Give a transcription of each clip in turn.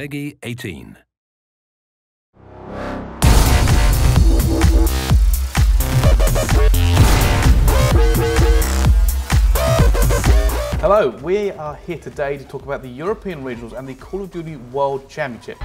Peggy 18. Hello, we are here today to talk about the European Regionals and the Call of Duty World Championship.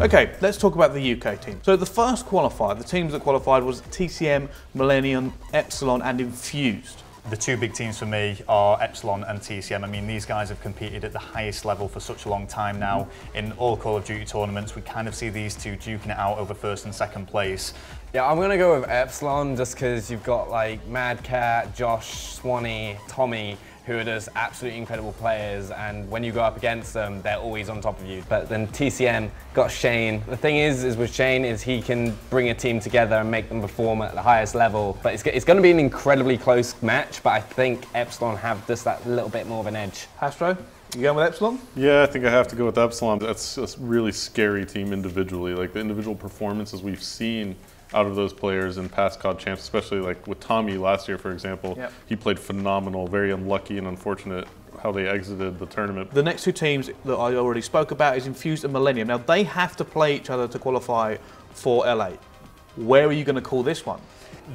Okay, let's talk about the UK team. So the first qualifier, the teams that qualified was TCM, Millennium, Epsilon and Infused. The two big teams for me are Epsilon and TCM. I mean, these guys have competed at the highest level for such a long time now. In all Call of Duty tournaments, we kind of see these two duking it out over first and second place. Yeah, I'm gonna go with Epsilon just because you've got like Mad Cat, Josh, Swanee, Tommy, who are just absolutely incredible players, and when you go up against them, they're always on top of you. But then TCM got Shane. The thing is with Shane is he can bring a team together and make them perform at the highest level. But it's going to be an incredibly close match, but I think Epsilon have just that little bit more of an edge. Hastro, you going with Epsilon? Yeah, I think I have to go with Epsilon. That's a really scary team individually. Like the individual performances we've seen out of those players in past COD champs, especially like with Tommy last year, for example. Yep. He played phenomenal, very unlucky and unfortunate how they exited the tournament. The next two teams that I already spoke about is Infused and Millennium. Now they have to play each other to qualify for LA. Where are you going to call this one?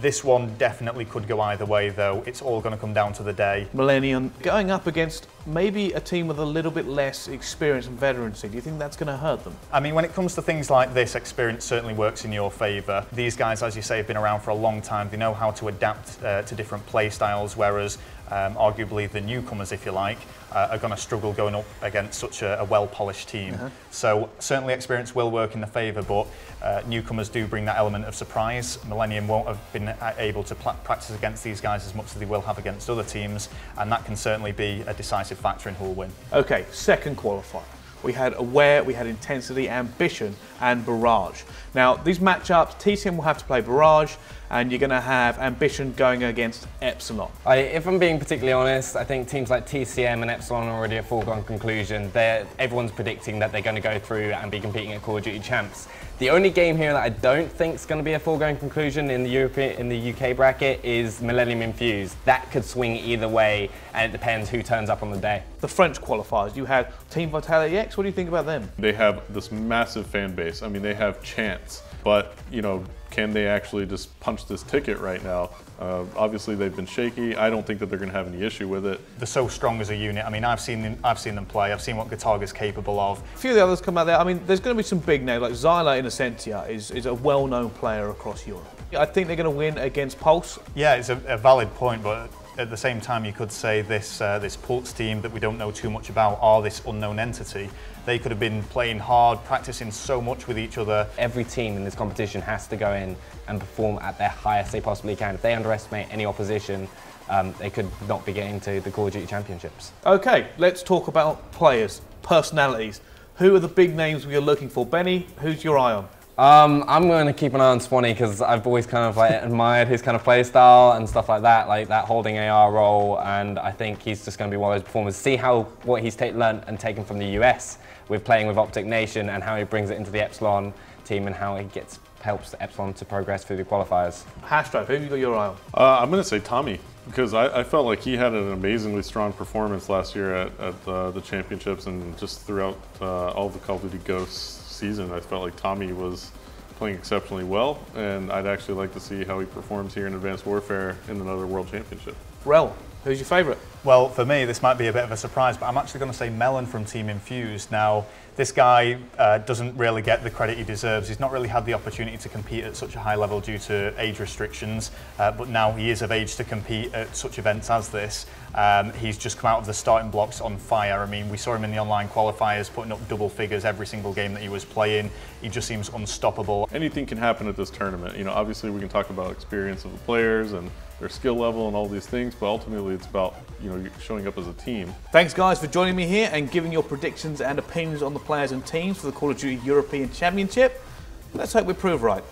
This one definitely could go either way though. It's all going to come down to the day. Millennium going up against maybe a team with a little bit less experience and veterancy. Do you think that's going to hurt them? I mean, when it comes to things like this, experience certainly works in your favour. These guys, as you say, have been around for a long time. They know how to adapt to different play styles, whereas arguably the newcomers, if you like, are going to struggle going up against such a well-polished team. So certainly experience will work in the favour, but newcomers do bring that element of surprise. Millennium won't have been able to practice against these guys as much as they will have against other teams, and that can certainly be a decisive factor in who will win. Okay, second qualifier. We had Aware, we had Intensity, Ambition and Barrage. Now these matchups, TCM will have to play Barrage and you're going to have Ambition going against Epsilon. If I'm being particularly honest, I think teams like TCM and Epsilon are already a foregone conclusion. Everyone's predicting that they're going to go through and be competing at Call of Duty Champs. The only game here that I don't think is going to be a foregone conclusion in the UK bracket is Millennium Infused. That could swing either way, and it depends who turns up on the day. The French qualifiers, you had Team Vitality X. What do you think about them? They have this massive fan base. I mean, they have chance, but you know, can they actually just punch this ticket right now? Obviously, they've been shaky. I don't think that they're going to have any issue with it. They're so strong as a unit. I mean, I've seen them play. I've seen what Guitarga's capable of. A few of the others come out there. I mean, there's going to be some big names, like Zyla Innocentia is a well-known player across Europe. I think they're going to win against Pulse. Yeah, it's a valid point, but at the same time, you could say this Pulse team that we don't know too much about, or this unknown entity, they could have been playing hard, practicing so much with each other. Every team in this competition has to go in and perform at their highest they possibly can. If they underestimate any opposition, they could not be getting to the Call of Duty Championships. Okay, let's talk about players, personalities. Who are the big names we are looking for? Benny, who's your eye on? I'm going to keep an eye on Swanee because I've always kind of like admired his kind of play style and stuff like that holding AR role, and I think he's just going to be one of those performers. See what he's learned and taken from the US with playing with Optic Nation and how he brings it into the Epsilon team and how he helps the Epsilon to progress through the qualifiers. Hastro, who have you got your eye on? I'm going to say Tommy, because I felt like he had an amazingly strong performance last year at the championships and just throughout all the Call of Duty Ghosts season. I felt like Tommy was playing exceptionally well, and I'd actually like to see how he performs here in Advanced Warfare in another World Championship. Rel, who's your favourite? Well, for me, this might be a bit of a surprise, but I'm actually going to say Melon from Team Infused. Now, this guy doesn't really get the credit he deserves. He's not really had the opportunity to compete at such a high level due to age restrictions, but now he is of age to compete at such events as this. He's just come out of the starting blocks on fire. I mean, we saw him in the online qualifiers putting up double figures every single game that he was playing. He just seems unstoppable. Anything can happen at this tournament. You know, obviously we can talk about experience of the players and their skill level and all these things, but ultimately it's about, you know, showing up as a team. Thanks guys for joining me here and giving your predictions and opinions on the players and teams for the Call of Duty European Championship. Let's hope we prove right.